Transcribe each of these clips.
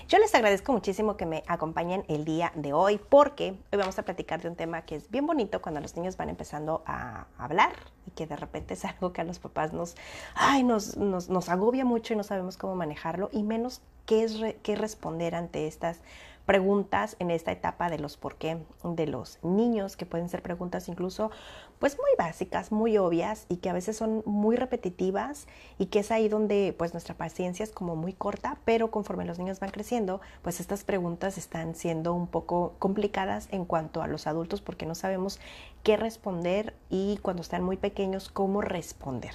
Yo les agradezco muchísimo que me acompañen el día de hoy porque hoy vamos a platicar de un tema que es bien bonito cuando los niños van empezando a hablar y que de repente es algo que a los papás nos agobia mucho y no sabemos cómo manejarlo y menos qué responder ante estas preguntas en esta etapa de los por qué de los niños, que pueden ser preguntas incluso pues muy básicas, muy obvias y que a veces son muy repetitivas y que es ahí donde pues nuestra paciencia es como muy corta, pero conforme los niños van creciendo, pues estas preguntas están siendo un poco complicadas en cuanto a los adultos porque no sabemos qué responder y cuando están muy pequeños cómo responder.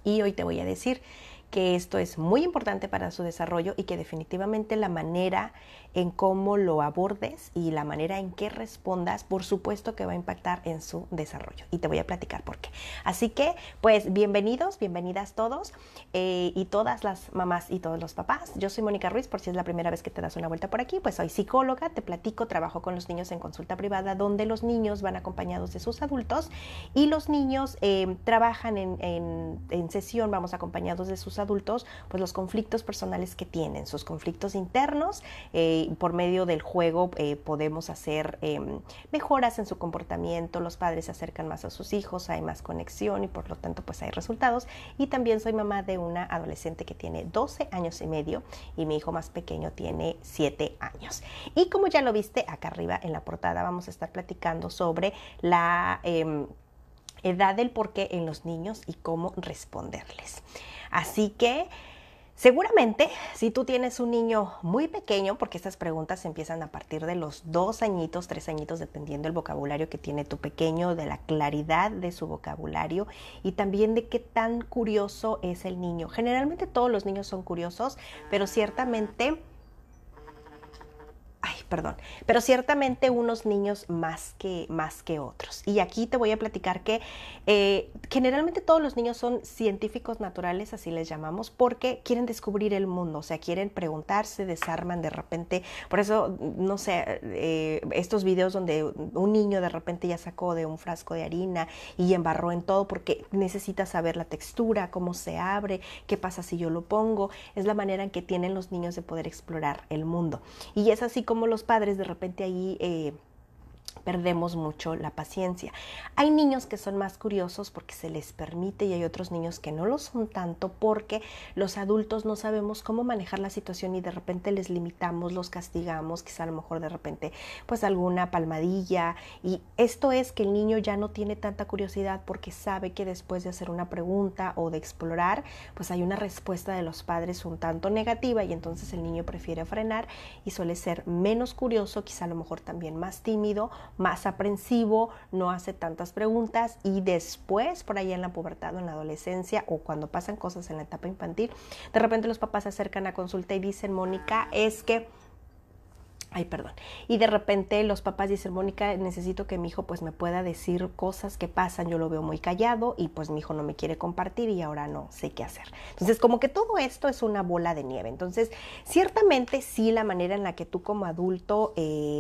Y hoy te voy a decir que esto es muy importante para su desarrollo y que definitivamente la manera en cómo lo abordes y la manera en que respondas, por supuesto que va a impactar en su desarrollo. Y te voy a platicar por qué. Así que, pues, bienvenidos, bienvenidas todos y todas las mamás y todos los papás. Yo soy Mónica Ruiz, por si es la primera vez que te das una vuelta por aquí, pues soy psicóloga, te platico, trabajo con los niños en consulta privada, donde los niños van acompañados de sus adultos y los niños trabajan en sesión, vamos acompañados de sus adultos, pues los conflictos personales que tienen, sus conflictos internos. Por medio del juego podemos hacer mejoras en su comportamiento, los padres se acercan más a sus hijos, hay más conexión y por lo tanto pues hay resultados. Y también soy mamá de una adolescente que tiene 12 años y medio y mi hijo más pequeño tiene 7 años. Y como ya lo viste acá arriba en la portada, vamos a estar platicando sobre la edad del porqué en los niños y cómo responderles. Así que seguramente si tú tienes un niño muy pequeño, porque estas preguntas empiezan a partir de los 2 añitos, 3 añitos, dependiendo del vocabulario que tiene tu pequeño, de la claridad de su vocabulario y también de qué tan curioso es el niño. Generalmente todos los niños son curiosos, pero ciertamente unos niños más que otros. Y aquí te voy a platicar que generalmente todos los niños son científicos naturales, así les llamamos, porque quieren descubrir el mundo, o sea, quieren preguntarse, desarman de repente. Por eso, no sé, estos videos donde un niño de repente ya sacó de un frasco de harina y embarró en todo porque necesita saber la textura, cómo se abre, qué pasa si yo lo pongo. Es la manera en que tienen los niños de poder explorar el mundo. Y es así como los padres de repente ahí perdemos mucho la paciencia. Hay niños que son más curiosos porque se les permite y hay otros niños que no lo son tanto porque los adultos no sabemos cómo manejar la situación y de repente les limitamos, los castigamos, quizá a lo mejor de repente pues alguna palmadilla, y esto es que el niño ya no tiene tanta curiosidad porque sabe que después de hacer una pregunta o de explorar pues hay una respuesta de los padres un tanto negativa y entonces el niño prefiere frenar y suele ser menos curioso, quizá a lo mejor también más tímido, más aprensivo, no hace tantas preguntas y después por ahí en la pubertad o en la adolescencia o cuando pasan cosas en la etapa infantil, de repente los papás se acercan a consulta y dicen, Mónica, es que y de repente los papás dicen, Mónica, necesito que mi hijo pues me pueda decir cosas que pasan, yo lo veo muy callado y pues mi hijo no me quiere compartir y ahora no sé qué hacer. Entonces como que todo esto es una bola de nieve. Entonces ciertamente sí, la manera en la que tú como adulto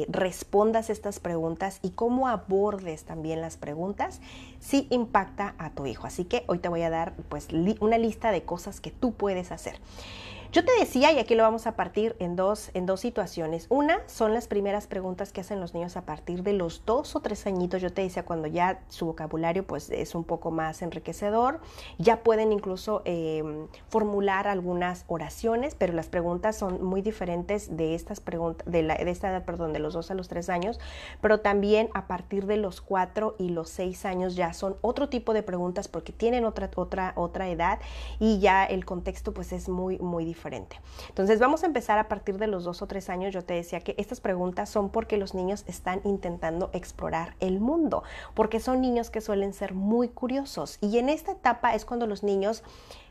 respondas estas preguntas y cómo abordes también las preguntas sí impacta a tu hijo. Así que hoy te voy a dar pues una lista de cosas que tú puedes hacer. Yo te decía, y aquí lo vamos a partir en dos situaciones. Una son las primeras preguntas que hacen los niños a partir de los 2 o 3 añitos. Yo te decía, cuando ya su vocabulario pues es un poco más enriquecedor, ya pueden incluso formular algunas oraciones, pero las preguntas son muy diferentes de estas preguntas, de esta edad, perdón, de los 2 a los 3 años, pero también a partir de los 4 y los 6 años ya son otro tipo de preguntas porque tienen otra edad y ya el contexto pues es muy diferente. Entonces vamos a empezar a partir de los 2 o 3 años. Yo te decía que estas preguntas son porque los niños están intentando explorar el mundo, porque son niños que suelen ser muy curiosos y en esta etapa es cuando los niños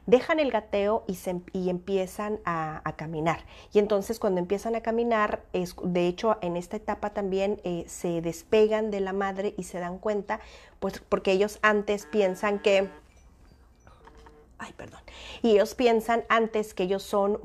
dejan el gateo y empiezan a caminar. Y entonces cuando empiezan a caminar, de hecho en esta etapa también se despegan de la madre y se dan cuenta, pues porque ellos antes piensan que y ellos piensan antes que ellos son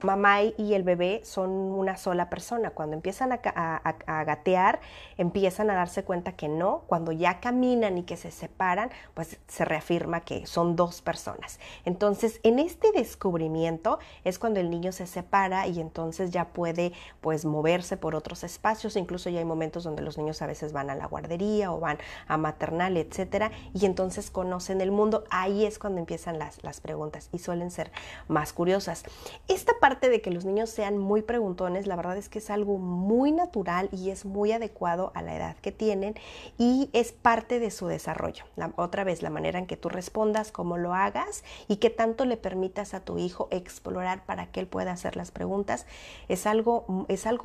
mamá y el bebé son una sola persona. Cuando empiezan a gatear, empiezan a darse cuenta que no. Cuando ya caminan y que se separan, pues se reafirma que son dos personas. Entonces, en este descubrimiento es cuando el niño se separa y entonces ya puede pues moverse por otros espacios. Incluso ya hay momentos donde los niños a veces van a la guardería o van a maternal, etcétera, y entonces conocen el mundo. Ahí es cuando empiezan las preguntas y suelen ser más curiosas. Esta parte de que los niños sean muy preguntones, la verdad es que es algo muy natural y es muy adecuado a la edad que tienen y es parte de su desarrollo. Otra vez, la manera en que tú respondas, cómo lo hagas y qué tanto le permitas a tu hijo explorar para que él pueda hacer las preguntas, es algo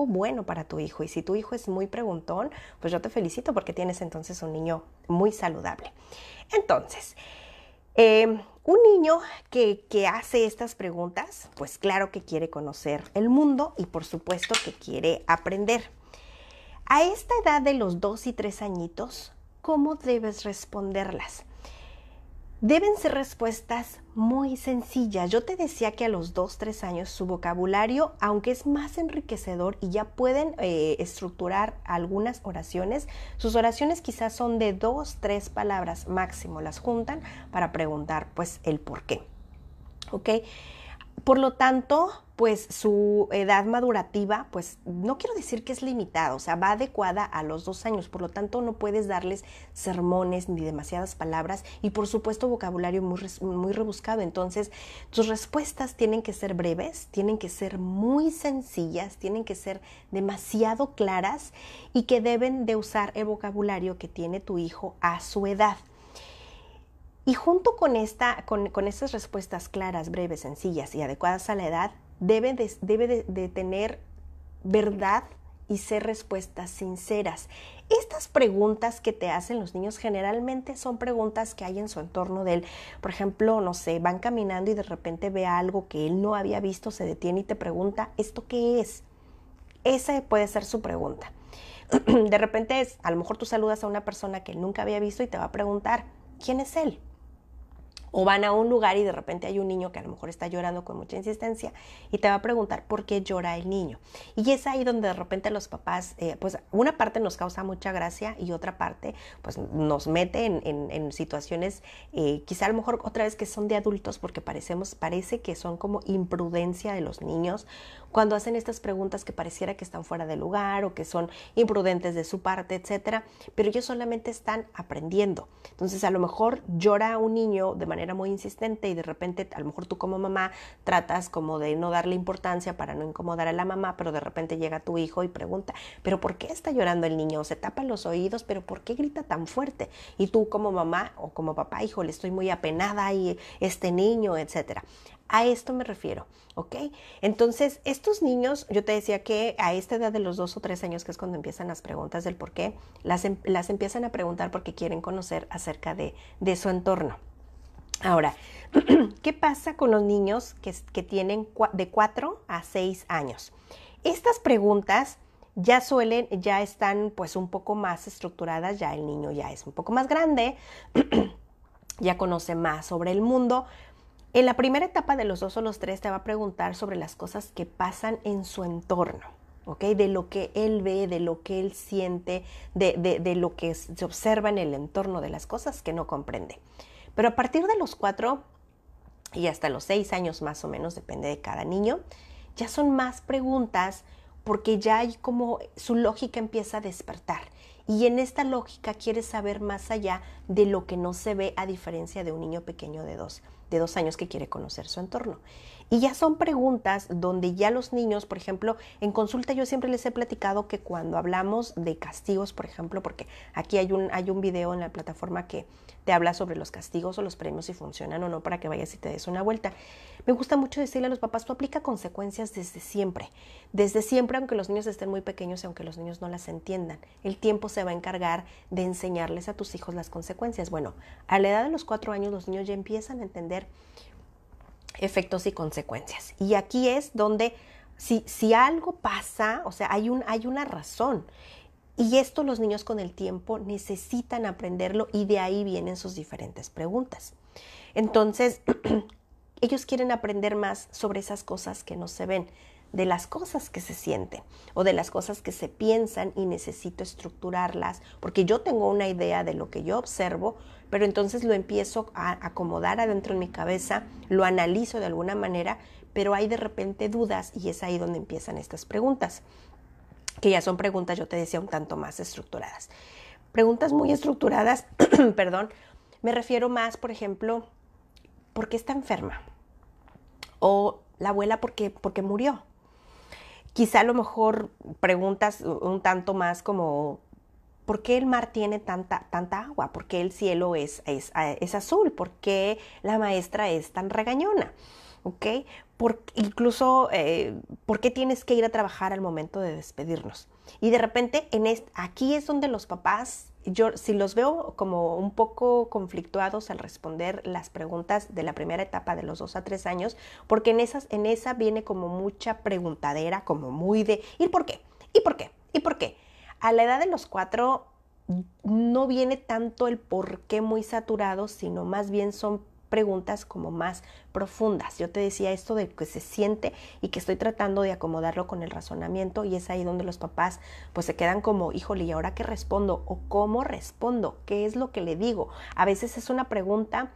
bueno para tu hijo. Y si tu hijo es muy preguntón, pues yo te felicito porque tienes entonces un niño muy saludable. Entonces, un niño que hace estas preguntas, pues claro que quiere conocer el mundo y por supuesto que quiere aprender. A esta edad de los 2 y 3 añitos, ¿cómo debes responderlas? Deben ser respuestas muy sencillas. Yo te decía que a los 2, 3 años su vocabulario, aunque es más enriquecedor y ya pueden estructurar algunas oraciones, sus oraciones quizás son de 2, 3 palabras máximo. Las juntan para preguntar pues el por qué. ¿Ok? Por lo tanto, pues su edad madurativa, pues no quiero decir que es limitada, o sea, va adecuada a los 2 años, por lo tanto no puedes darles sermones ni demasiadas palabras y por supuesto vocabulario muy rebuscado. Entonces, tus respuestas tienen que ser breves, tienen que ser muy sencillas, tienen que ser demasiado claras y que deben de usar el vocabulario que tiene tu hijo a su edad. Y junto con estas respuestas claras, breves, sencillas y adecuadas a la edad, debe de tener verdad y ser respuestas sinceras. Estas preguntas que te hacen los niños generalmente son preguntas que hay en su entorno de él. Por ejemplo, no sé, van caminando y de repente ve algo que él no había visto, se detiene y te pregunta, ¿esto qué es? Esa puede ser su pregunta. De repente a lo mejor tú saludas a una persona que él nunca había visto y te va a preguntar, ¿quién es él? O van a un lugar y de repente hay un niño que a lo mejor está llorando con mucha insistencia y te va a preguntar por qué llora el niño. Y es ahí donde de repente los papás, pues una parte nos causa mucha gracia y otra parte pues nos mete en situaciones quizá a lo mejor otra vez que son de adultos porque parece que son como imprudencia de los niños cuando hacen estas preguntas que pareciera que están fuera de lugar o que son imprudentes de su parte, etcétera, pero ellos solamente están aprendiendo. Entonces a lo mejor llora un niño de manera muy insistente y de repente a lo mejor tú como mamá tratas como de no darle importancia para no incomodar a la mamá, pero de repente llega tu hijo y pregunta, ¿pero por qué está llorando el niño? Se tapa los oídos, ¿pero por qué grita tan fuerte? Y tú como mamá o como papá, híjole, estoy muy apenada y este niño, etcétera. A esto me refiero, ¿ok? Entonces, estos niños, yo te decía que a esta edad de los 2 o 3 años, que es cuando empiezan las preguntas del por qué, las empiezan a preguntar porque quieren conocer acerca de su entorno. Ahora, ¿qué pasa con los niños que tienen de 4 a 6 años? Estas preguntas ya están pues un poco más estructuradas, ya el niño ya es un poco más grande, ya conoce más sobre el mundo. En la primera etapa de los 2 o los 3 te va a preguntar sobre las cosas que pasan en su entorno, ¿ok? De lo que él ve, de lo que él siente, de lo que se observa en el entorno, de las cosas que no comprende. Pero a partir de los 4 y hasta los 6 años más o menos, depende de cada niño, ya son más preguntas porque ya hay como su lógica empieza a despertar. Y en esta lógica quiere saber más allá de lo que no se ve a diferencia de un niño pequeño de 2 años que quiere conocer su entorno. Y ya son preguntas donde ya los niños, por ejemplo, en consulta yo siempre les he platicado que cuando hablamos de castigos, por ejemplo, porque aquí hay un video en la plataforma que te habla sobre los castigos o los premios si funcionan o no para que vayas y te des una vuelta. Me gusta mucho decirle a los papás, tú aplica consecuencias desde siempre, aunque los niños estén muy pequeños y aunque los niños no las entiendan. El tiempo se va a encargar de enseñarles a tus hijos las consecuencias. Bueno, a la edad de los 4 años los niños ya empiezan a entender efectos y consecuencias. Y aquí es donde si algo pasa, o sea, hay una razón. Y esto los niños con el tiempo necesitan aprenderlo y de ahí vienen sus diferentes preguntas. Entonces, ellos quieren aprender más sobre esas cosas que no se ven, de las cosas que se sienten o de las cosas que se piensan y necesito estructurarlas porque yo tengo una idea de lo que yo observo, pero entonces lo empiezo a acomodar adentro en mi cabeza, lo analizo de alguna manera, pero hay de repente dudas y es ahí donde empiezan estas preguntas, que ya son preguntas, yo te decía, un tanto más estructuradas. Preguntas muy estructuradas, perdón, me refiero más, por ejemplo, ¿por qué está enferma? O la abuela, ¿por qué murió? Quizá a lo mejor preguntas un tanto más como, ¿por qué el mar tiene tanta agua? ¿Por qué el cielo es azul? ¿Por qué la maestra es tan regañona? ¿Ok? Incluso, ¿por qué tienes que ir a trabajar al momento de despedirnos? Y de repente, aquí es donde los papás, yo si los veo como un poco conflictuados al responder las preguntas de la primera etapa de los 2 a 3 años, porque en esa viene como mucha preguntadera, como muy de, ¿y por qué? ¿Y por qué? ¿Y por qué? A la edad de los 4 no viene tanto el por qué muy saturado, sino más bien son preguntas como más profundas. Yo te decía esto de que se siente y que estoy tratando de acomodarlo con el razonamiento y es ahí donde los papás pues se quedan como, híjole, ¿y ahora qué respondo? ¿O cómo respondo? ¿Qué es lo que le digo? A veces es una pregunta,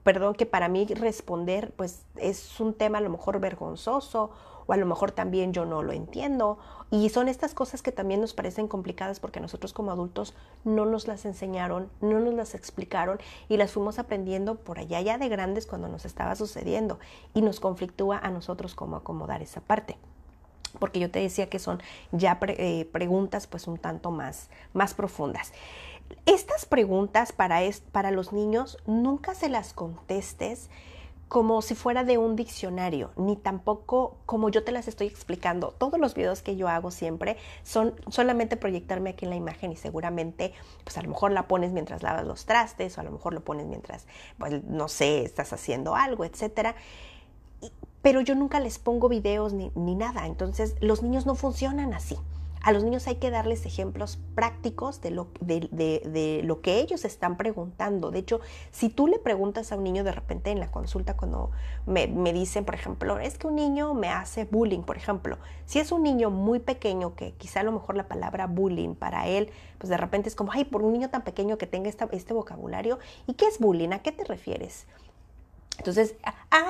perdón, que para mí responder pues es un tema a lo mejor vergonzoso o a lo mejor también yo no lo entiendo y son estas cosas que también nos parecen complicadas porque nosotros como adultos no nos las enseñaron, no nos las explicaron y las fuimos aprendiendo por allá ya de grandes cuando nos estaba sucediendo y nos conflictúa a nosotros cómo acomodar esa parte. Porque yo te decía que son ya preguntas pues un tanto más profundas. Estas preguntas para los niños nunca se las contestes como si fuera de un diccionario, ni tampoco como yo te las estoy explicando. Todos los videos que yo hago siempre son solamente proyectarme aquí en la imagen y seguramente, pues a lo mejor la pones mientras lavas los trastes o a lo mejor lo pones mientras, pues no sé, estás haciendo algo, etcétera. Pero yo nunca les pongo videos ni nada, entonces los niños no funcionan así. A los niños hay que darles ejemplos prácticos de lo que ellos están preguntando. De hecho, si tú le preguntas a un niño de repente en la consulta cuando me dicen, por ejemplo, es que un niño me hace bullying, por ejemplo. Si es un niño muy pequeño, que quizá a lo mejor la palabra bullying para él, pues de repente es como, ay, por un niño tan pequeño que tenga este vocabulario, ¿y qué es bullying? ¿A qué te refieres? Entonces,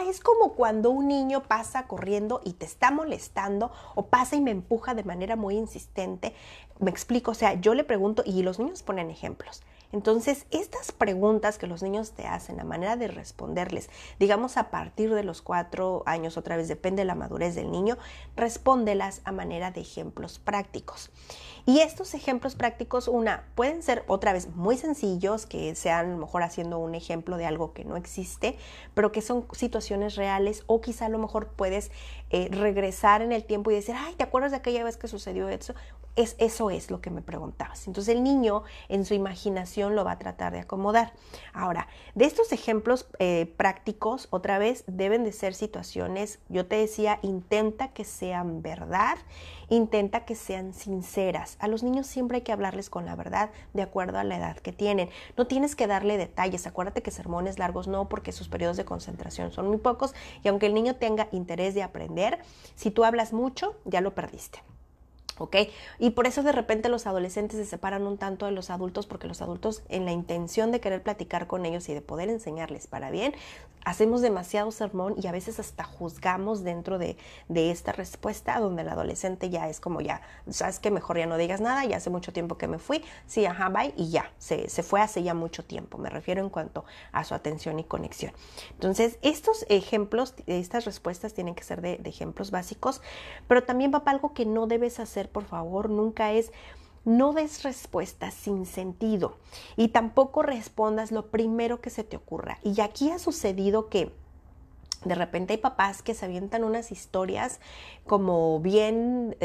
es como cuando un niño pasa corriendo y te está molestando o pasa y me empuja de manera muy insistente. Me explico, o sea, yo le pregunto y los niños ponen ejemplos. Entonces, estas preguntas que los niños te hacen, la manera de responderles, digamos a partir de los 4 años, otra vez depende de la madurez del niño, respóndelas a manera de ejemplos prácticos. Y estos ejemplos prácticos, pueden ser otra vez muy sencillos, que sean a lo mejor haciendo un ejemplo de algo que no existe, pero que son situaciones reales, o quizá a lo mejor puedes regresar en el tiempo y decir, ay, ¿te acuerdas de aquella vez que sucedió eso? Eso es lo que me preguntabas. Entonces el niño en su imaginación lo va a tratar de acomodar. Ahora, de estos ejemplos prácticos, otra vez, deben de ser situaciones, yo te decía, intenta que sean verdad, intenta que sean sinceras. A los niños siempre hay que hablarles con la verdad de acuerdo a la edad que tienen. No tienes que darle detalles. Acuérdate que sermones largos no, porque sus periodos de concentración son muy pocos y aunque el niño tenga interés de aprender, si tú hablas mucho, ya lo perdiste. ¿Ok? Y por eso de repente los adolescentes se separan un tanto de los adultos, porque los adultos, en la intención de querer platicar con ellos y de poder enseñarles para bien, hacemos demasiado sermón y a veces hasta juzgamos dentro de esta respuesta, donde el adolescente ya es como, ya, sabes que mejor ya no digas nada, ya hace mucho tiempo que me fui, sí, ajá, bye, y ya, se fue hace ya mucho tiempo, me refiero en cuanto a su atención y conexión. Entonces, estos ejemplos, estas respuestas tienen que ser de ejemplos básicos, pero también, papá, algo que no debes hacer, por favor, nunca es, no des respuestas sin sentido y tampoco respondas lo primero que se te ocurra. Y aquí ha sucedido que de repente hay papás que se avientan unas historias como bien,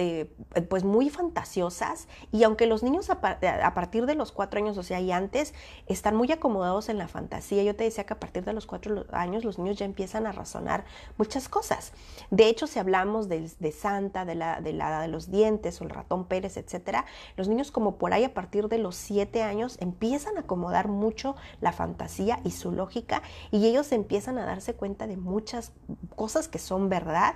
pues muy fantasiosas, y aunque los niños a partir de los 4 años, o sea, y antes, están muy acomodados en la fantasía. Yo te decía que a partir de los 4 años los niños ya empiezan a razonar muchas cosas. De hecho, si hablamos de Santa, de la de los dientes o el ratón Pérez, etcétera, los niños como por ahí a partir de los 7 años empiezan a acomodar mucho la fantasía y su lógica, y ellos empiezan a darse cuenta de muchas muchas cosas que son verdad.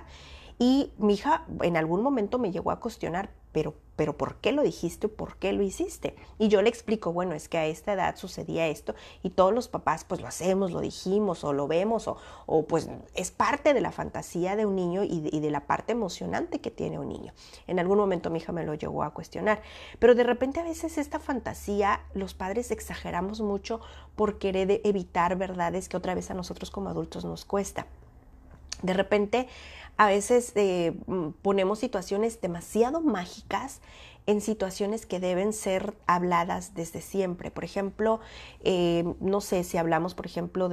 Y mi hija en algún momento me llegó a cuestionar, pero ¿por qué lo dijiste? ¿Por qué lo hiciste? Y yo le explico, bueno, es que a esta edad sucedía esto y todos los papás pues lo hacemos, lo dijimos o lo vemos o pues es parte de la fantasía de un niño y de la parte emocionante que tiene un niño. En algún momento mi hija me lo llegó a cuestionar, pero de repente a veces esta fantasía los padres exageramos mucho por querer evitar verdades que otra vez a nosotros como adultos nos cuesta. De repente, a veces ponemos situaciones demasiado mágicas en situaciones que deben ser habladas desde siempre. Por ejemplo, no sé, si hablamos, por ejemplo,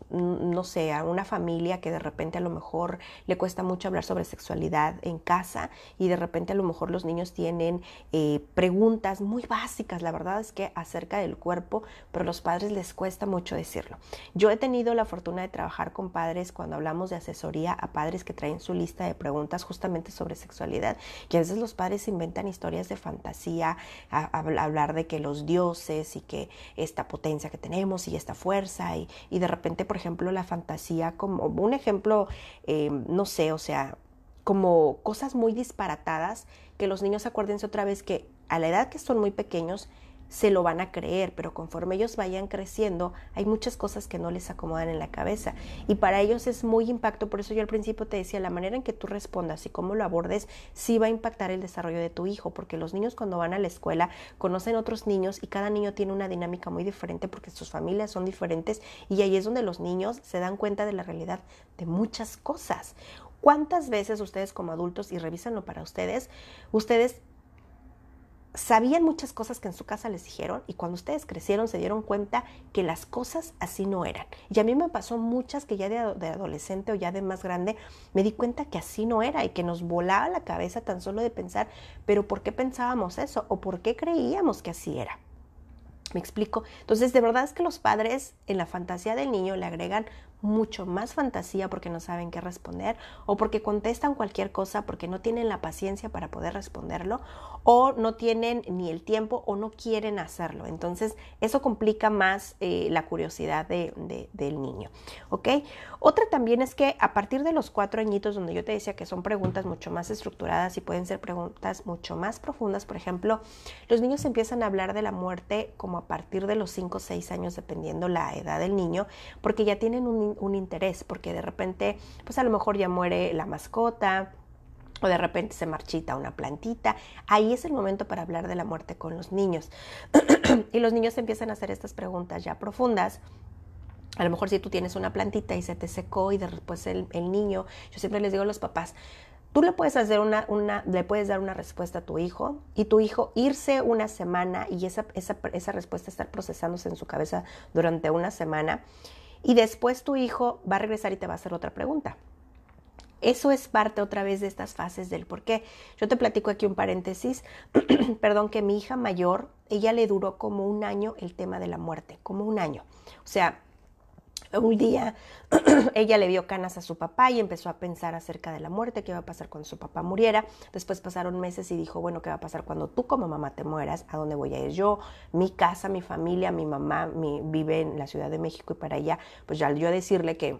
no sé, a una familia que de repente a lo mejor le cuesta mucho hablar sobre sexualidad en casa y de repente a lo mejor los niños tienen preguntas muy básicas, la verdad es que acerca del cuerpo, pero a los padres les cuesta mucho decirlo. Yo he tenido la fortuna de trabajar con padres cuando hablamos de asesoría a padres que traen su lista de preguntas justamente sobre sexualidad, que a veces los padres inventan historias de fantasía, hablar de que los dioses y que esta potencia que tenemos y esta fuerza y de repente, por ejemplo, la fantasía como un ejemplo, no sé, o sea, como cosas muy disparatadas que los niños, acuérdense otra vez que a la edad que son muy pequeños se lo van a creer, pero conforme ellos vayan creciendo hay muchas cosas que no les acomodan en la cabeza y para ellos es muy impacto. Por eso yo al principio te decía, la manera en que tú respondas y cómo lo abordes sí va a impactar el desarrollo de tu hijo, porque los niños cuando van a la escuela conocen otros niños y cada niño tiene una dinámica muy diferente porque sus familias son diferentes y ahí es donde los niños se dan cuenta de la realidad de muchas cosas. ¿Cuántas veces ustedes como adultos, y revísenlo para ustedes sabían muchas cosas que en su casa les dijeron y cuando ustedes crecieron se dieron cuenta que las cosas así no eran? Y a mí me pasó muchas que ya de adolescente o ya de más grande me di cuenta que así no era y que nos volaba la cabeza tan solo de pensar, pero ¿por qué pensábamos eso? ¿O por qué creíamos que así era? ¿Me explico? Entonces, de verdad es que los padres en la fantasía del niño le agregan mucho más fantasía porque no saben qué responder o porque contestan cualquier cosa porque no tienen la paciencia para poder responderlo o no tienen ni el tiempo o no quieren hacerlo. Entonces, eso complica más la curiosidad del niño, ¿ok? Otra también es que a partir de los 4 añitos, donde yo te decía que son preguntas mucho más estructuradas y pueden ser preguntas mucho más profundas, por ejemplo, los niños empiezan a hablar de la muerte como a partir de los 5 o 6 años, dependiendo la edad del niño, porque ya tienen un interés, porque de repente, pues a lo mejor ya muere la mascota, o de repente se marchita una plantita. Ahí es el momento para hablar de la muerte con los niños. Y los niños empiezan a hacer estas preguntas ya profundas. A lo mejor si tú tienes una plantita y se te secó y después el niño, yo siempre les digo a los papás, tú le puedes hacer le puedes dar una respuesta a tu hijo y tu hijo irse una semana y esa respuesta estar procesándose en su cabeza durante una semana y después tu hijo va a regresar y te va a hacer otra pregunta. Eso es parte otra vez de estas fases del por qué. Yo te platico aquí un paréntesis, perdón, que mi hija mayor, ella le duró como un año el tema de la muerte, como un año. O sea, un día ella le vio canas a su papá y empezó a pensar acerca de la muerte, qué iba a pasar cuando su papá muriera. Después pasaron meses y dijo, bueno, ¿qué va a pasar cuando tú como mamá te mueras? ¿A dónde voy a ir yo? Mi casa, mi familia, mi mamá vive en la Ciudad de México y para ella, pues ya yo decirle que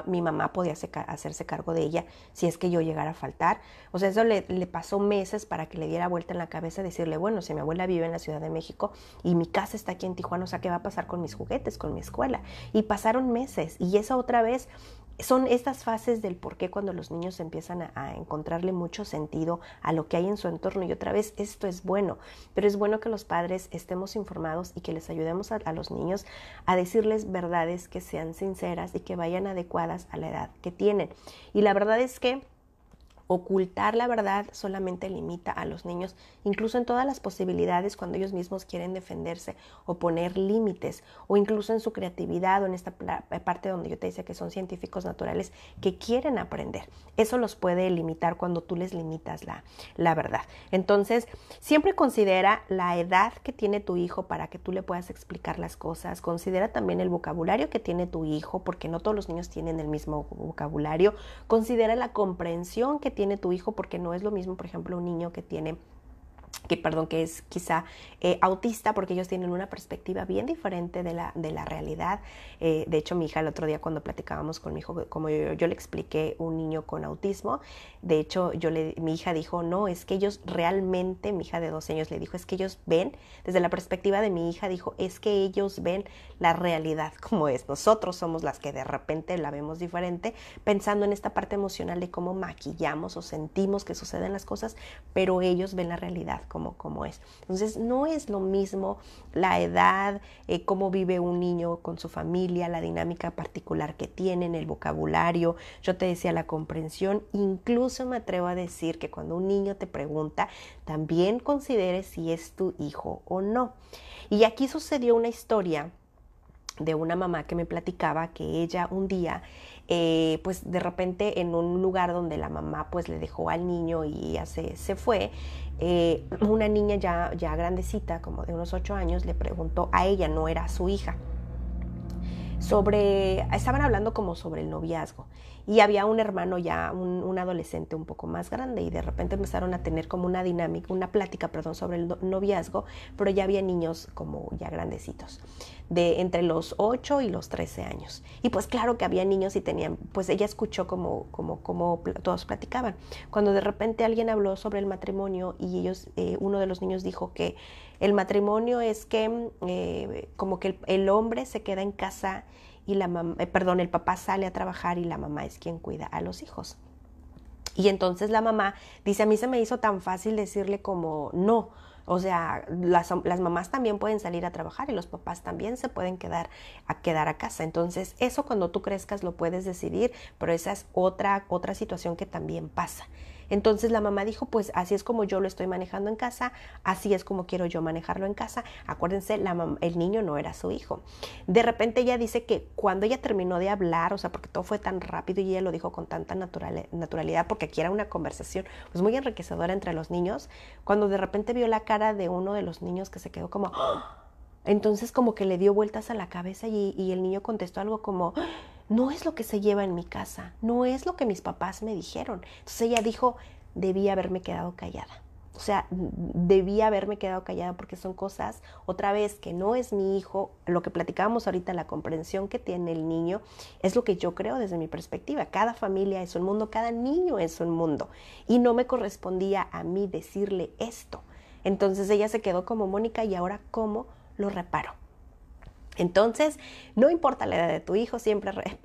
mi mamá podía hacerse cargo de ella si es que yo llegara a faltar. O sea, eso le pasó meses para que le diera vuelta en la cabeza, decirle, bueno, si mi abuela vive en la Ciudad de México y mi casa está aquí en Tijuana, o sea, ¿qué va a pasar con mis juguetes, con mi escuela? Y pasaron meses y esa otra vez son estas fases del por qué cuando los niños empiezan a encontrarle mucho sentido a lo que hay en su entorno. Y otra vez, esto es bueno, pero es bueno que los padres estemos informados y que les ayudemos a los niños a decirles verdades que sean sinceras y que vayan adecuadas a la edad que tienen. Y la verdad es que ocultar la verdad solamente limita a los niños, incluso en todas las posibilidades cuando ellos mismos quieren defenderse o poner límites, o incluso en su creatividad o en esta parte donde yo te decía que son científicos naturales que quieren aprender. Eso los puede limitar cuando tú les limitas la verdad. Entonces, siempre considera la edad que tiene tu hijo para que tú le puedas explicar las cosas. Considera también el vocabulario que tiene tu hijo, porque no todos los niños tienen el mismo vocabulario. Considera la comprensión que tiene tu hijo, porque no es lo mismo, por ejemplo, un niño que tiene que es quizá autista, porque ellos tienen una perspectiva bien diferente de la realidad. De hecho, mi hija el otro día cuando platicábamos con mi hijo, como yo le expliqué un niño con autismo, de hecho mi hija dijo, no, es que ellos realmente, mi hija de 12 años le dijo, es que ellos ven, desde la perspectiva de mi hija, dijo, es que ellos ven la realidad como es. Nosotros somos las que de repente la vemos diferente, pensando en esta parte emocional de cómo maquillamos o sentimos que suceden las cosas, pero ellos ven la realidad como es. Entonces no es lo mismo la edad, cómo vive un niño con su familia, la dinámica particular que tienen, el vocabulario, yo te decía la comprensión. Incluso me atrevo a decir que cuando un niño te pregunta, también consideres si es tu hijo o no. Y aquí sucedió una historia de una mamá que me platicaba que ella un día, pues de repente en un lugar donde la mamá pues le dejó al niño y ya se fue, una niña ya grandecita, como de unos 8 años, le preguntó a ella, no era su hija, estaban hablando como sobre el noviazgo, y había un hermano ya, un adolescente un poco más grande, y de repente empezaron a tener como una dinámica, una plática, sobre el noviazgo, pero ya había niños como ya grandecitos, de entre los 8 y los 13 años. Y pues claro que había niños y tenían, pues ella escuchó como todos platicaban. Cuando de repente alguien habló sobre el matrimonio y ellos, uno de los niños dijo que el matrimonio es que como que el hombre se queda en casa y el papá sale a trabajar y la mamá es quien cuida a los hijos. Y entonces la mamá dice, a mí se me hizo tan fácil decirle como no. O sea, las mamás también pueden salir a trabajar y los papás también se pueden quedar a casa. Entonces, eso cuando tú crezcas lo puedes decidir, pero esa es otra situación que también pasa. Entonces la mamá dijo, pues así es como yo lo estoy manejando en casa, así es como quiero yo manejarlo en casa. Acuérdense, el niño no era su hijo. De repente ella dice que cuando ella terminó de hablar, o sea, porque todo fue tan rápido y ella lo dijo con tanta naturalidad, porque aquí era una conversación pues muy enriquecedora entre los niños, cuando de repente vio la cara de uno de los niños que se quedó como... Entonces como que le dio vueltas a la cabeza y el niño contestó algo como... No es lo que se lleva en mi casa, no es lo que mis papás me dijeron. Entonces ella dijo, debí haberme quedado callada. O sea, debí haberme quedado callada porque son cosas, otra vez, que no es mi hijo. Lo que platicábamos ahorita, la comprensión que tiene el niño, es lo que yo creo desde mi perspectiva. Cada familia es un mundo, cada niño es un mundo. Y no me correspondía a mí decirle esto. Entonces ella se quedó como Mónica, ¿y ahora cómo lo reparo? Entonces, no importa la edad de tu hijo,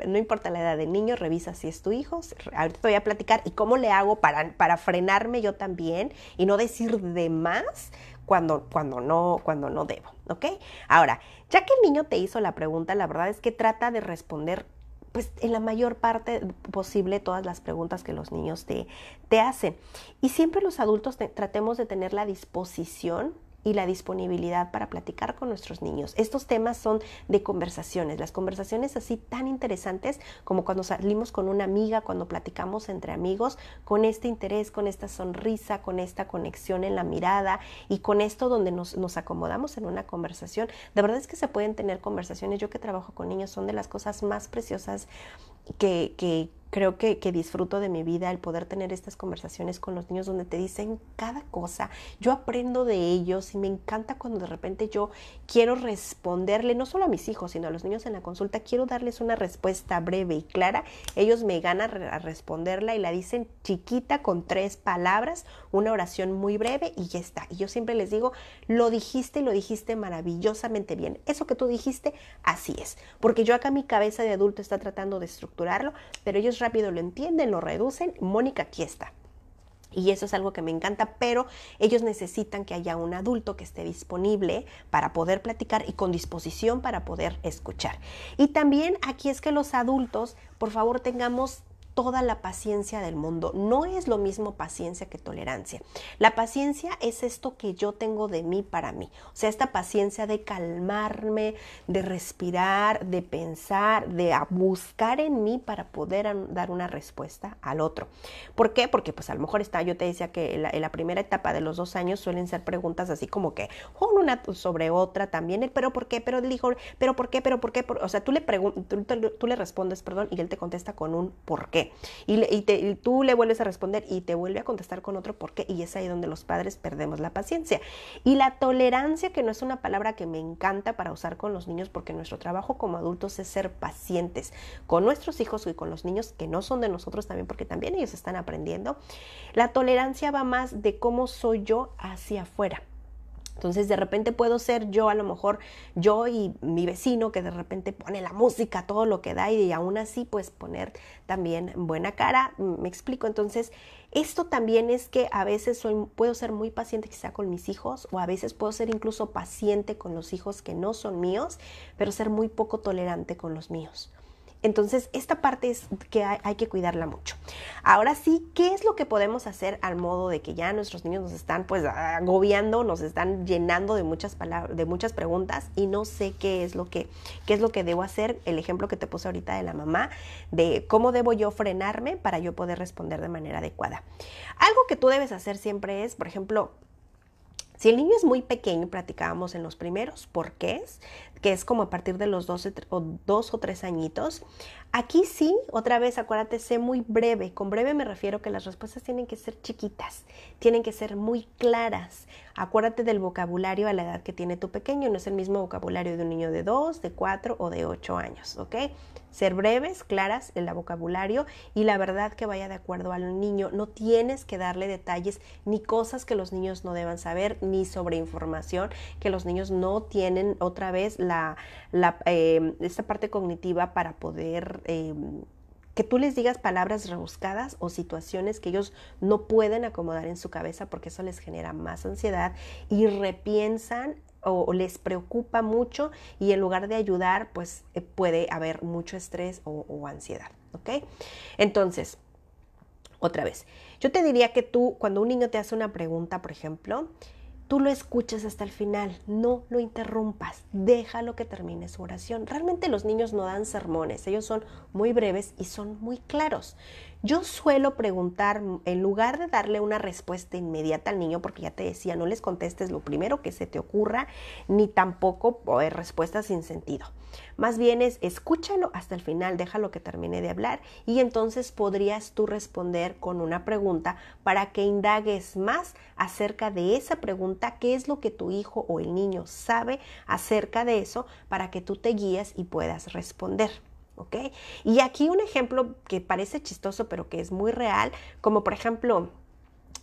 no importa la edad del niño, revisa si es tu hijo. Ahorita te voy a platicar y cómo le hago para frenarme yo también y no decir de más cuando no debo, ¿ok? Ahora, ya que el niño te hizo la pregunta, la verdad es que trata de responder pues en la mayor parte posible todas las preguntas que los niños te hacen. Y siempre los adultos tratemos de tener la disposición y la disponibilidad para platicar con nuestros niños. Estos temas son de conversaciones, las conversaciones así tan interesantes como cuando salimos con una amiga, cuando platicamos entre amigos, con este interés, con esta sonrisa, con esta conexión en la mirada y con esto donde nos acomodamos en una conversación. De verdad es que se pueden tener conversaciones. Yo que trabajo con niños, son de las cosas más preciosas que creo que disfruto de mi vida, el poder tener estas conversaciones con los niños donde te dicen cada cosa. Yo aprendo de ellos y me encanta cuando de repente yo quiero responderle, no solo a mis hijos, sino a los niños en la consulta, quiero darles una respuesta breve y clara. Ellos me ganan a responderla y la dicen chiquita con 3 palabras, una oración muy breve y ya está. Y yo siempre les digo, lo dijiste maravillosamente bien. Eso que tú dijiste, así es. Porque yo acá mi cabeza de adulto está tratando de estructurarlo, pero ellos rápido lo entienden, lo reducen. Mónica, aquí está. Y eso es algo que me encanta, pero ellos necesitan que haya un adulto que esté disponible para poder platicar y con disposición para poder escuchar. Y también aquí es que los adultos, por favor, tengamos toda la paciencia del mundo. No es lo mismo paciencia que tolerancia. La paciencia es esto que yo tengo de mí para mí. O sea, esta paciencia de calmarme, de respirar, de pensar, de buscar en mí para poder dar una respuesta al otro. ¿Por qué? Porque pues a lo mejor yo te decía que en la primera etapa de los 2 años suelen ser preguntas así como que una sobre otra también, pero ¿por qué? Pero él dijo, pero ¿por qué? Pero ¿por qué? O sea, tú le respondes, y él te contesta con un ¿por qué? qué? Y tú le vuelves a responder y te vuelve a contestar con otro por qué. Y es ahí donde los padres perdemos la paciencia. Y la tolerancia, que no es una palabra que me encanta para usar con los niños, porque nuestro trabajo como adultos es ser pacientes con nuestros hijos y con los niños que no son de nosotros también, porque también ellos están aprendiendo. La tolerancia va más de cómo soy yo hacia afuera. Entonces de repente puedo ser yo, a lo mejor yo y mi vecino que de repente pone la música, todo lo que da, y aún así pues poner también buena cara, me explico. Entonces esto también es que a veces puedo ser muy paciente quizá con mis hijos, o a veces puedo ser incluso paciente con los hijos que no son míos, pero ser muy poco tolerante con los míos. Entonces, esta parte es que hay que cuidarla mucho. Ahora sí, ¿qué es lo que podemos hacer al modo de que ya nuestros niños nos están pues agobiando, nos están llenando de muchas palabras, de muchas preguntas, y no sé qué es lo que debo hacer? El ejemplo que te puse ahorita de la mamá, de cómo debo yo frenarme para yo poder responder de manera adecuada. Algo que tú debes hacer siempre es, por ejemplo, si el niño es muy pequeño, platicábamos en los primeros porqués, que es como a partir de los 2 o 3 añitos. Aquí sí, otra vez, acuérdate, sé muy breve. Con breve me refiero que las respuestas tienen que ser chiquitas, tienen que ser muy claras. Acuérdate del vocabulario a la edad que tiene tu pequeño. No es el mismo vocabulario de un niño de 2, de 4 o de 8 años, ¿ok? Ser breves, claras en el vocabulario, y la verdad que vaya de acuerdo al niño. No tienes que darle detalles ni cosas que los niños no deban saber, ni sobre información que los niños no tienen, otra vez, esta parte cognitiva para poder que tú les digas palabras rebuscadas o situaciones que ellos no pueden acomodar en su cabeza, porque eso les genera más ansiedad y repiensan o les preocupa mucho, y en lugar de ayudar, pues puede haber mucho estrés o ansiedad, ¿ok? Entonces, otra vez, yo te diría que tú, cuando un niño te hace una pregunta, por ejemplo, tú lo escuches hasta el final, no lo interrumpas, déjalo que termine su oración. Realmente los niños no dan sermones, ellos son muy breves y son muy claros. Yo suelo preguntar, en lugar de darle una respuesta inmediata al niño, porque ya te decía, no les contestes lo primero que se te ocurra, ni tampoco respuestas sin sentido. Más bien es escúchalo hasta el final, déjalo que termine de hablar, y entonces podrías tú responder con una pregunta para que indagues más acerca de esa pregunta, qué es lo que tu hijo o el niño sabe acerca de eso, para que tú te guíes y puedas responder. ¿Ok? Y aquí un ejemplo que parece chistoso, pero que es muy real, como por ejemplo,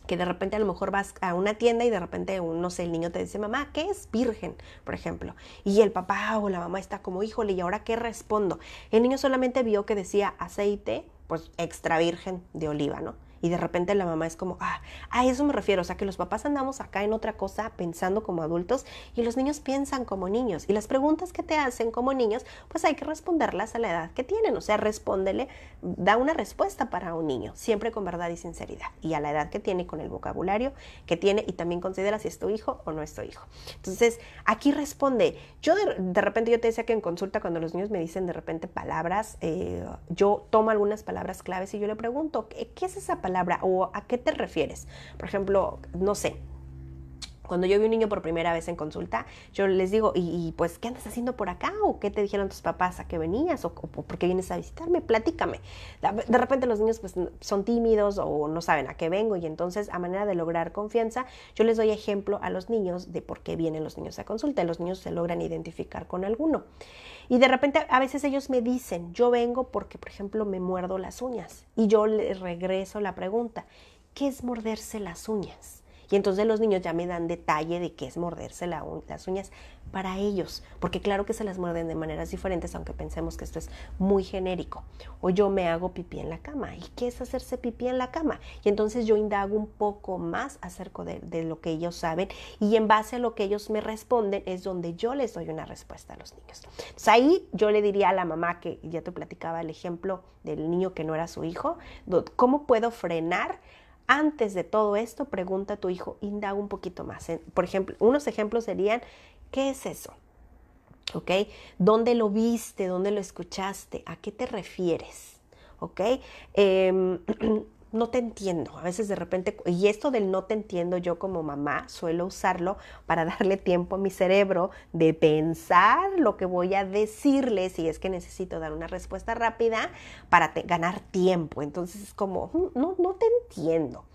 que de repente a lo mejor vas a una tienda y de repente, no sé, el niño te dice, mamá, ¿qué es virgen? Por ejemplo. Y el papá o la mamá está como, híjole, ¿y ahora qué respondo? El niño solamente vio que decía aceite, pues extra virgen de oliva, ¿no? Y de repente la mamá es como, a eso me refiero. O sea, que los papás andamos acá en otra cosa pensando como adultos, y los niños piensan como niños. Y las preguntas que te hacen como niños, pues hay que responderlas a la edad que tienen. O sea, respóndele, da una respuesta para un niño, siempre con verdad y sinceridad. Y a la edad que tiene, con el vocabulario que tiene, y también considera si es tu hijo o no es tu hijo. Entonces, aquí responde. Yo de repente, yo te decía que en consulta, cuando los niños me dicen de repente palabras, yo tomo algunas palabras claves y yo le pregunto, ¿qué es esa palabra? ¿O a qué te refieres? Por ejemplo, no sé, cuando yo vi un niño por primera vez en consulta, yo les digo, ¿y pues qué andas haciendo por acá? ¿O qué te dijeron tus papás a qué venías? ¿O por qué vienes a visitarme? Platícame. De repente los niños pues son tímidos o no saben a qué vengo, y entonces, a manera de lograr confianza, yo les doy ejemplo a los niños de por qué vienen los niños a consulta, y los niños se logran identificar con alguno. Y de repente a veces ellos me dicen, yo vengo porque, por ejemplo, me muerdo las uñas. Y yo les regreso la pregunta, ¿qué es morderse las uñas? Y entonces los niños ya me dan detalle de qué es morderse las uñas para ellos, porque claro que se las muerden de maneras diferentes, aunque pensemos que esto es muy genérico. O yo me hago pipí en la cama. ¿Y qué es hacerse pipí en la cama? Y entonces yo indago un poco más acerca de lo que ellos saben, y en base a lo que ellos me responden es donde yo les doy una respuesta a los niños. Entonces ahí yo le diría a la mamá, que ya te platicaba el ejemplo del niño que no era su hijo, ¿cómo puedo frenar? Antes de todo esto, pregunta a tu hijo, indaga un poquito más. Por ejemplo, unos ejemplos serían, ¿qué es eso? ¿Ok? ¿Dónde lo viste? ¿Dónde lo escuchaste? ¿A qué te refieres? ¿Ok? no te entiendo. A veces de repente, y esto del no te entiendo, yo como mamá suelo usarlo para darle tiempo a mi cerebro de pensar lo que voy a decirle si es que necesito dar una respuesta rápida para ganar tiempo. Entonces es como, no te entiendo.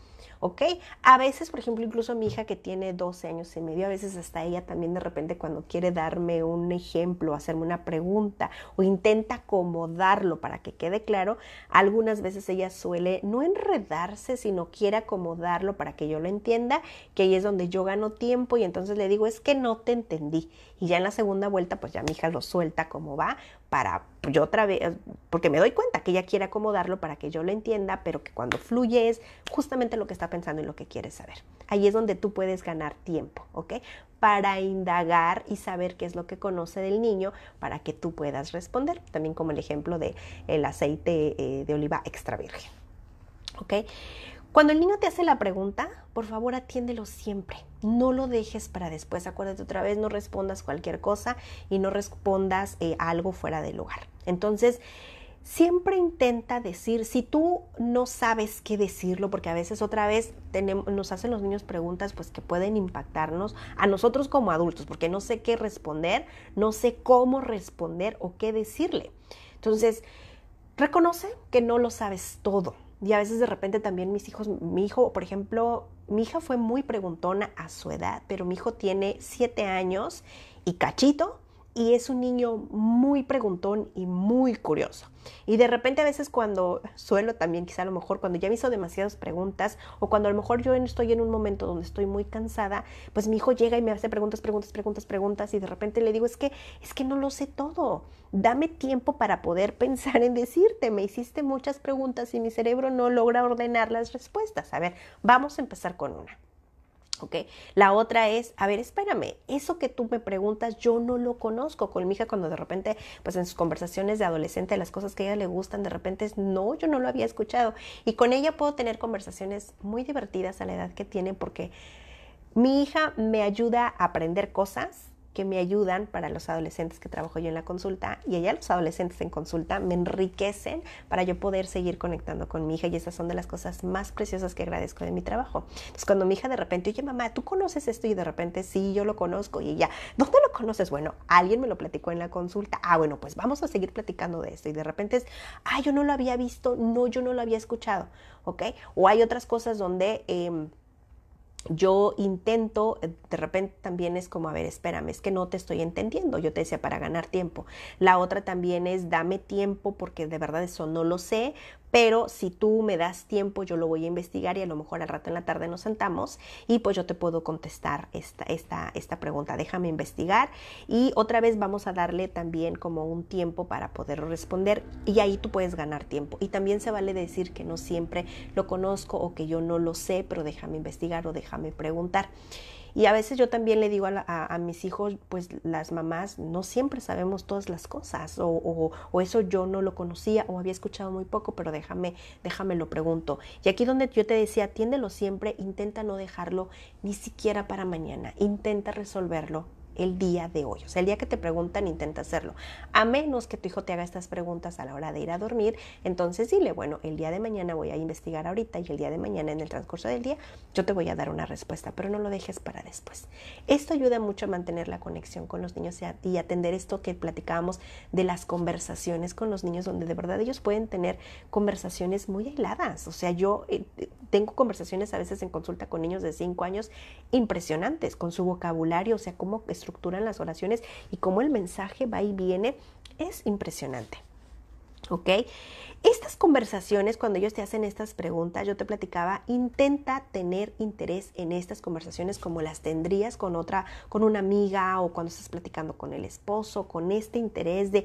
¿Ok? A veces, por ejemplo, incluso mi hija que tiene 12 años y medio, a veces hasta ella también de repente cuando quiere darme un ejemplo, hacerme una pregunta o intenta acomodarlo para que quede claro, algunas veces ella suele no enredarse, sino quiere acomodarlo para que yo lo entienda, que ahí es donde yo gano tiempo y entonces le digo, es que no te entendí. Y ya en la segunda vuelta, pues ya mi hija lo suelta como va para yo otra vez, porque me doy cuenta que ella quiere acomodarlo para que yo lo entienda, pero que cuando fluye es justamente lo que está pensando y lo que quiere saber. Ahí es donde tú puedes ganar tiempo, ¿ok? Para indagar y saber qué es lo que conoce del niño para que tú puedas responder. También como el ejemplo de el aceite de oliva extra virgen, ¿ok? Cuando el niño te hace la pregunta, por favor atiéndelo siempre. No lo dejes para después. Acuérdate otra vez, no respondas cualquier cosa y no respondas algo fuera de lugar. Entonces, siempre intenta decir, si tú no sabes qué decirlo, porque a veces otra vez nos hacen los niños preguntas pues que pueden impactarnos a nosotros como adultos, porque no sé qué responder, no sé cómo responder o qué decirle. Entonces, reconoce que no lo sabes todo. Y a veces de repente también mi hijo, por ejemplo, mi hija fue muy preguntona a su edad, pero mi hijo tiene 7 años y cachito, y es un niño muy preguntón y muy curioso. Y de repente a veces cuando suelo también, quizá a lo mejor cuando ya me hizo demasiadas preguntas o cuando a lo mejor yo estoy en un momento donde estoy muy cansada, pues mi hijo llega y me hace preguntas y de repente le digo, es que no lo sé todo. Dame tiempo para poder pensar en decirte, me hiciste muchas preguntas y mi cerebro no logra ordenar las respuestas. A ver, vamos a empezar con una. ¿Okay? La otra es, a ver, espérame, eso que tú me preguntas yo no lo conozco. Con mi hija cuando de repente, pues en sus conversaciones de adolescente, las cosas que a ella le gustan, de repente es, no, yo no lo había escuchado. Y con ella puedo tener conversaciones muy divertidas a la edad que tiene porque mi hija me ayuda a aprender cosas que me ayudan para los adolescentes que trabajo yo en la consulta y ella, los adolescentes en consulta, me enriquecen para yo poder seguir conectando con mi hija y esas son de las cosas más preciosas que agradezco de mi trabajo. Entonces cuando mi hija de repente, oye mamá, ¿tú conoces esto? Y de repente, sí, yo lo conozco y ella, ¿dónde lo conoces? Bueno, alguien me lo platicó en la consulta. Ah, bueno, pues vamos a seguir platicando de esto y de repente es, yo no lo había visto, no, yo no lo había escuchado, ¿ok? O hay otras cosas donde yo intento, de repente también es como, a ver, espérame, es que no te estoy entendiendo. Yo te decía para ganar tiempo. La otra también es dame tiempo porque de verdad eso no lo sé, pero si tú me das tiempo yo lo voy a investigar y a lo mejor al rato en la tarde nos sentamos y pues yo te puedo contestar esta pregunta. Déjame investigar y otra vez vamos a darle también como un tiempo para poder responder y ahí tú puedes ganar tiempo. Y también se vale decir que no siempre lo conozco o que yo no lo sé, pero déjame investigar o déjame preguntar. Y a veces yo también le digo a mis hijos, pues las mamás no siempre sabemos todas las cosas o eso yo no lo conocía o había escuchado muy poco, pero déjame lo pregunto. Y aquí donde yo te decía, atiéndelo siempre, intenta no dejarlo ni siquiera para mañana, intenta resolverlo el día de hoy. O sea, el día que te preguntan, intenta hacerlo. A menos que tu hijo te haga estas preguntas a la hora de ir a dormir, entonces dile, bueno, el día de mañana voy a investigar ahorita y el día de mañana en el transcurso del día yo te voy a dar una respuesta, pero no lo dejes para después. Esto ayuda mucho a mantener la conexión con los niños y atender esto que platicábamos de las conversaciones con los niños, donde de verdad ellos pueden tener conversaciones muy aisladas. O sea, yo tengo conversaciones a veces en consulta con niños de 5 años impresionantes, con su vocabulario, o sea, cómo estructuran las oraciones y cómo el mensaje va y viene, es impresionante. ¿Ok? Estas conversaciones, cuando ellos te hacen estas preguntas, yo te platicaba, intenta tener interés en estas conversaciones como las tendrías con una amiga o cuando estás platicando con el esposo, con este interés de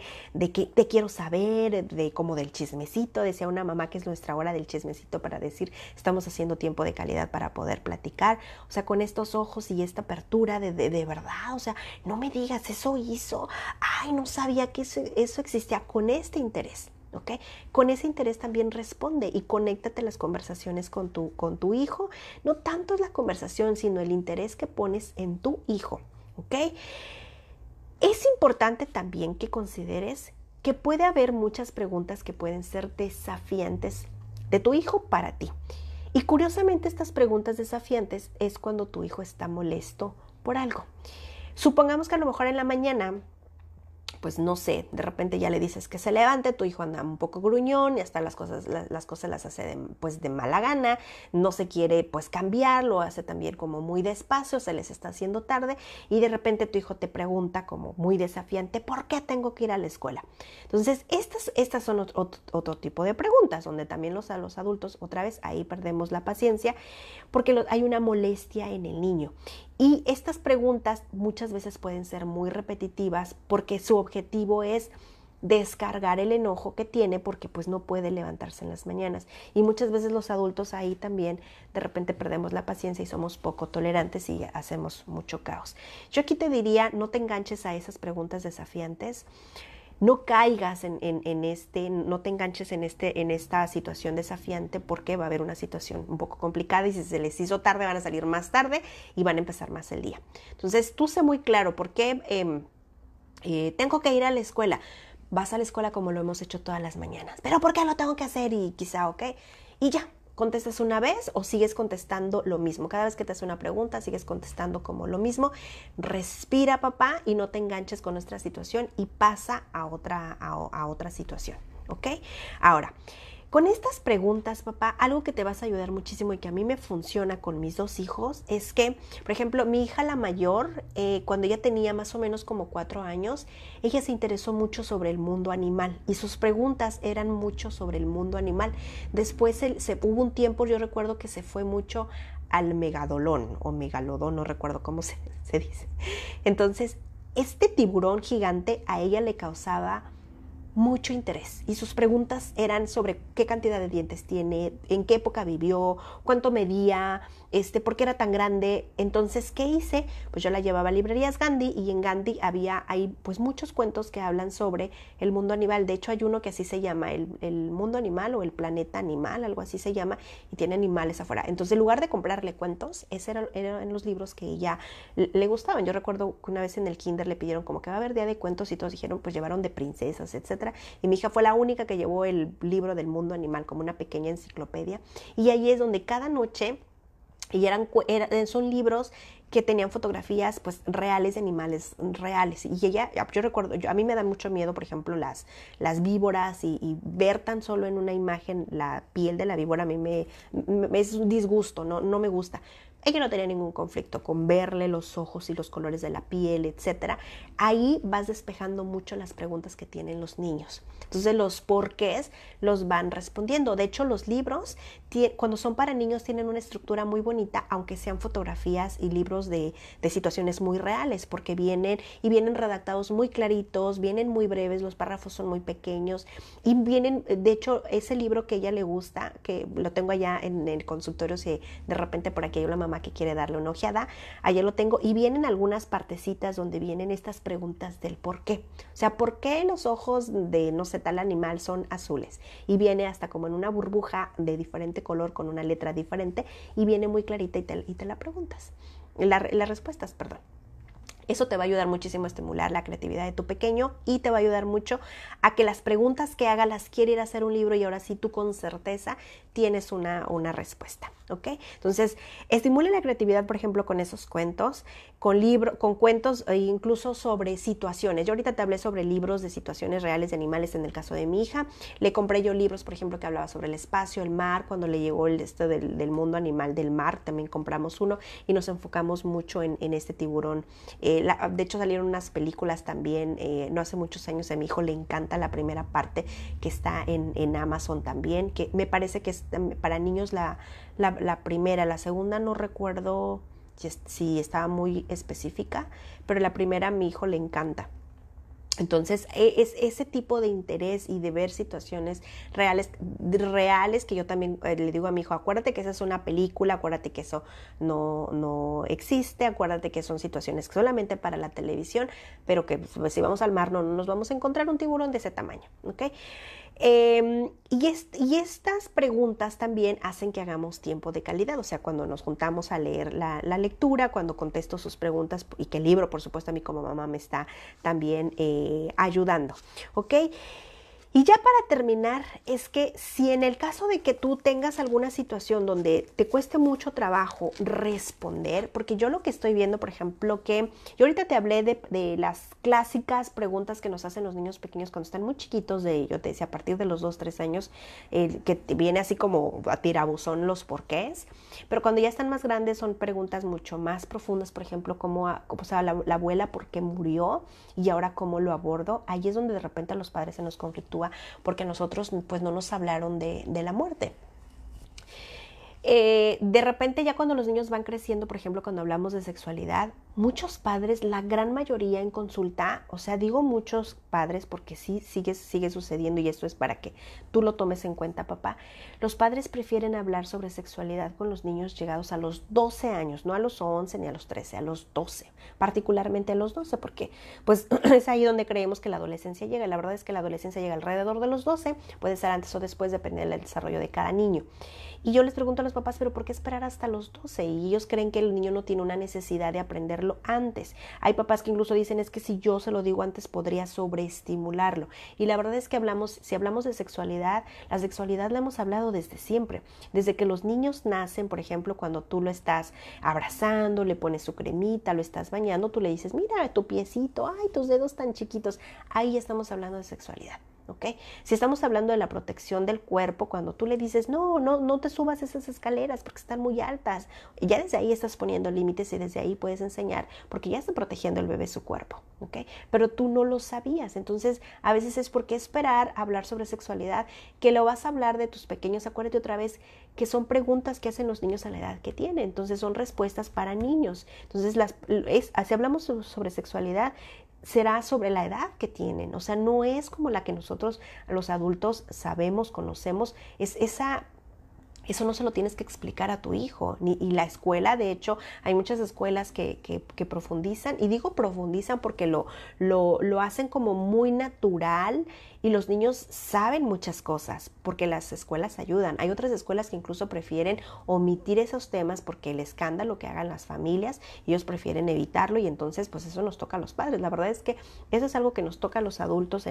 que te quiero saber, de como del chismecito. Decía una mamá que es nuestra hora del chismecito para decir, estamos haciendo tiempo de calidad para poder platicar. O sea, con estos ojos y esta apertura de verdad, o sea, no me digas, eso hizo, ay, no sabía que eso existía, con este interés. ¿Okay? Con ese interés también responde y conéctate las conversaciones con tu hijo. No tanto es la conversación, sino el interés que pones en tu hijo. ¿Okay? Es importante también que consideres que puede haber muchas preguntas que pueden ser desafiantes de tu hijo para ti. Y curiosamente estas preguntas desafiantes es cuando tu hijo está molesto por algo. Supongamos que a lo mejor en la mañana, pues no sé, de repente ya le dices que se levante, tu hijo anda un poco gruñón y hasta las cosas las hace de mala gana, no se quiere pues cambiar, lo hace también como muy despacio, se les está haciendo tarde y de repente tu hijo te pregunta como muy desafiante, ¿por qué tengo que ir a la escuela? Entonces estas son otro tipo de preguntas donde también los adultos, otra vez ahí perdemos la paciencia porque hay una molestia en el niño. Y estas preguntas muchas veces pueden ser muy repetitivas porque su objetivo es descargar el enojo que tiene porque pues no puede levantarse en las mañanas. Y muchas veces los adultos ahí también de repente perdemos la paciencia y somos poco tolerantes y hacemos mucho caos. Yo aquí te diría, no te enganches a esas preguntas desafiantes. No caigas no te enganches en esta situación desafiante porque va a haber una situación un poco complicada y si se les hizo tarde van a salir más tarde y van a empezar más el día. Entonces tú sé muy claro por qué tengo que ir a la escuela. Vas a la escuela como lo hemos hecho todas las mañanas. ¿Pero por qué lo tengo que hacer? Y quizá, ok. Y ya, contestas una vez o sigues contestando lo mismo. Cada vez que te hace una pregunta, sigues contestando como lo mismo. Respira, papá, y no te enganches con nuestra situación y pasa a otra situación, ¿ok? Ahora, con estas preguntas, papá, algo que te vas a ayudar muchísimo y que a mí me funciona con mis dos hijos es que, por ejemplo, mi hija la mayor, cuando ella tenía más o menos como 4 años, ella se interesó mucho sobre el mundo animal y sus preguntas eran mucho sobre el mundo animal. Después hubo un tiempo, yo recuerdo que se fue mucho al megalodón o megalodón, no recuerdo cómo se dice. Entonces, este tiburón gigante a ella le causaba mucho interés y sus preguntas eran sobre qué cantidad de dientes tiene, en qué época vivió, cuánto medía, por qué era tan grande. Entonces, ¿qué hice? Pues yo la llevaba a librerías Gandhi y en Gandhi hay pues muchos cuentos que hablan sobre el mundo animal. De hecho, hay uno que así se llama, el mundo animal o el planeta animal, algo así se llama, y tiene animales afuera. Entonces, en lugar de comprarle cuentos, eran los libros que ella le gustaban. Yo recuerdo que una vez en el kinder le pidieron como que va a haber día de cuentos y todos dijeron, pues llevaron de princesas, etcétera. Y mi hija fue la única que llevó el libro del mundo animal como una pequeña enciclopedia. Y ahí es donde cada noche, y son libros que tenían fotografías pues reales de animales reales. Y yo recuerdo, a mí me da mucho miedo, por ejemplo, las víboras y ver tan solo en una imagen la piel de la víbora a mí me es un disgusto, no me gusta. Ella no tenía ningún conflicto con verle los ojos y los colores de la piel, etcétera. Ahí vas despejando mucho las preguntas que tienen los niños. Entonces los porqués los van respondiendo. De hecho, los libros, cuando son para niños, tienen una estructura muy bonita, aunque sean fotografías y libros de situaciones muy reales, porque vienen redactados muy claritos, vienen muy breves, los párrafos son muy pequeños y vienen, de hecho, ese libro que a ella le gusta, que lo tengo allá en el consultorio, si de repente por aquí hay una mamá que quiere darle una ojeada, allá lo tengo y vienen algunas partecitas donde vienen estas preguntas del por qué. O sea, ¿por qué los ojos de, no sé, tal animal son azules? Y viene hasta como en una burbuja de diferente color con una letra diferente y viene muy clarita y te la preguntas. Las respuestas, perdón. Eso te va a ayudar muchísimo a estimular la creatividad de tu pequeño y te va a ayudar mucho a que las preguntas que haga las quiere ir a hacer un libro y ahora sí tú con certeza tienes una respuesta, ¿ok? Entonces, estimule la creatividad, por ejemplo, con esos cuentos, con cuentos e incluso sobre situaciones. Yo ahorita te hablé sobre libros de situaciones reales de animales en el caso de mi hija. Le compré yo libros, por ejemplo, que hablaba sobre el espacio, el mar. Cuando le llegó del mundo animal del mar, también compramos uno y nos enfocamos mucho en este tiburón. De hecho, salieron unas películas también, no hace muchos años. A mi hijo le encanta la primera parte que está en Amazon también, que me parece que es para niños la primera. La segunda no recuerdo si estaba muy específica, pero la primera a mi hijo le encanta. Entonces, es ese tipo de interés y de ver situaciones reales que yo también le digo a mi hijo, acuérdate que esa es una película, acuérdate que eso no existe, acuérdate que son situaciones solamente para la televisión, pero que pues, si vamos al mar no nos vamos a encontrar un tiburón de ese tamaño, ¿ok? Y estas preguntas también hacen que hagamos tiempo de calidad, o sea, cuando nos juntamos a leer la lectura, cuando contesto sus preguntas y que el libro, por supuesto, a mí como mamá me está también ayudando, ¿ok? Y ya para terminar, es que si en el caso de que tú tengas alguna situación donde te cueste mucho trabajo responder, porque yo lo que estoy viendo, por ejemplo, que yo ahorita te hablé de las clásicas preguntas que nos hacen los niños pequeños cuando están muy chiquitos, yo te decía, a partir de los 2, 3 años, que te viene así como a tirabuzón los porqués, pero cuando ya están más grandes son preguntas mucho más profundas, por ejemplo, cómo se llama la abuela, por qué murió y ahora cómo lo abordo. Ahí es donde de repente a los padres se nos conflictúa porque nosotros pues no nos hablaron de la muerte. De repente ya cuando los niños van creciendo, por ejemplo, cuando hablamos de sexualidad, muchos padres, la gran mayoría en consulta, o sea, digo muchos padres porque sí sigue sucediendo y esto es para que tú lo tomes en cuenta, papá. Los padres prefieren hablar sobre sexualidad con los niños llegados a los 12 años, no a los 11 ni a los 13, a los 12, particularmente a los 12, porque pues es ahí donde creemos que la adolescencia llega. La verdad es que la adolescencia llega alrededor de los 12, puede ser antes o después, depende del desarrollo de cada niño. Y yo les pregunto a los papás, ¿pero por qué esperar hasta los 12? Y ellos creen que el niño no tiene una necesidad de aprenderlo antes. Hay papás que incluso dicen, es que si yo se lo digo antes podría sobreestimularlo. Y la verdad es que si hablamos de sexualidad, la sexualidad la hemos hablado desde siempre. Desde que los niños nacen, por ejemplo, cuando tú lo estás abrazando, le pones su cremita, lo estás bañando, tú le dices, mira tu piecito, ay, tus dedos tan chiquitos. Ahí estamos hablando de sexualidad. ¿Okay? Si estamos hablando de la protección del cuerpo, cuando tú le dices, no te subas esas escaleras porque están muy altas, ya desde ahí estás poniendo límites y desde ahí puedes enseñar, porque ya está protegiendo el bebé su cuerpo, ¿okay? Pero tú no lo sabías, entonces a veces es porque esperar a hablar sobre sexualidad, que lo vas a hablar de tus pequeños, acuérdate otra vez que son preguntas que hacen los niños a la edad que tienen, entonces son respuestas para niños, entonces si hablamos sobre sexualidad, será sobre la edad que tienen, o sea, no es como la que nosotros los adultos sabemos, conocemos, eso no se lo tienes que explicar a tu hijo. Y la escuela, de hecho, hay muchas escuelas que profundizan, y digo profundizan porque lo hacen como muy natural y los niños saben muchas cosas porque las escuelas ayudan. Hay otras escuelas que incluso prefieren omitir esos temas porque el escándalo que hagan las familias, ellos prefieren evitarlo y entonces pues eso nos toca a los padres. La verdad es que eso es algo que nos toca a los adultos